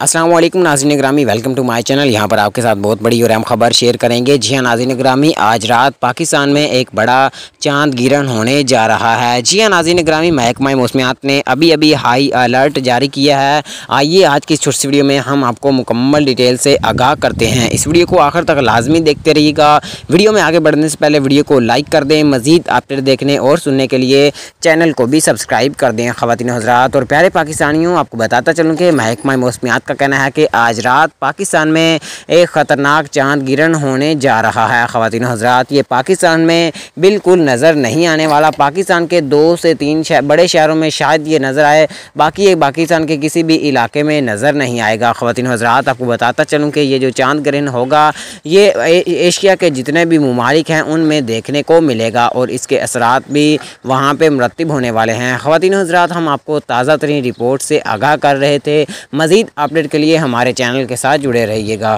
अस्सलाम वालेकुम नाज़रीन ग्रामी, वेलकम टू माय चैनल। यहाँ पर आपके साथ बहुत बड़ी और अहम खबर शेयर करेंगे। जी हाँ नाज़रीन ग्रामी, आज रात पाकिस्तान में एक बड़ा चांद गिरहण होने जा रहा है। जी हाँ नाज़रीन ग्रामी, महकमा मौसमियात ने अभी हाई अलर्ट जारी किया है। आइए आज की इस छोटी सी वीडियो में हम आपको मुकम्मल डिटेल से आगाह करते हैं। इस वीडियो को आखिर तक लाजमी देखते रहिएगा। वीडियो में आगे बढ़ने से पहले वीडियो को लाइक कर दें। मज़ीद अपडेट देखने और सुनने के लिए चैनल को भी सब्सक्राइब कर दें। ख़वातीन हज़रात और प्यारे पाकिस्तानियों, आपको बताता चलूँ कि महकमा मौसमियात का कहना है कि आज रात पाकिस्तान में एक ख़तरनाक चांद गिरहण होने जा रहा है। ख़वातीन हज़रात, ये पाकिस्तान में बिल्कुल नज़र नहीं आने वाला। पाकिस्तान के 2 से 3 बड़े शहरों में शायद ये नज़र आए, बाकी पाकिस्तान के किसी भी इलाके में नज़र नहीं आएगा। ख़वातीन हज़रात, आपको बताता चलूँ कि ये जो चांद ग्रहण होगा ये एशिया के जितने भी ममालिक हैं उनमें देखने को मिलेगा और इसके असरात भी वहाँ पर मुरतब होने वाले हैं। ख़वातीन हज़रात, हम आपको ताज़ा तरीन रिपोर्ट से आगाह कर रहे थे। मज़ीद अपडेट के लिए हमारे चैनल के साथ जुड़े रहिएगा।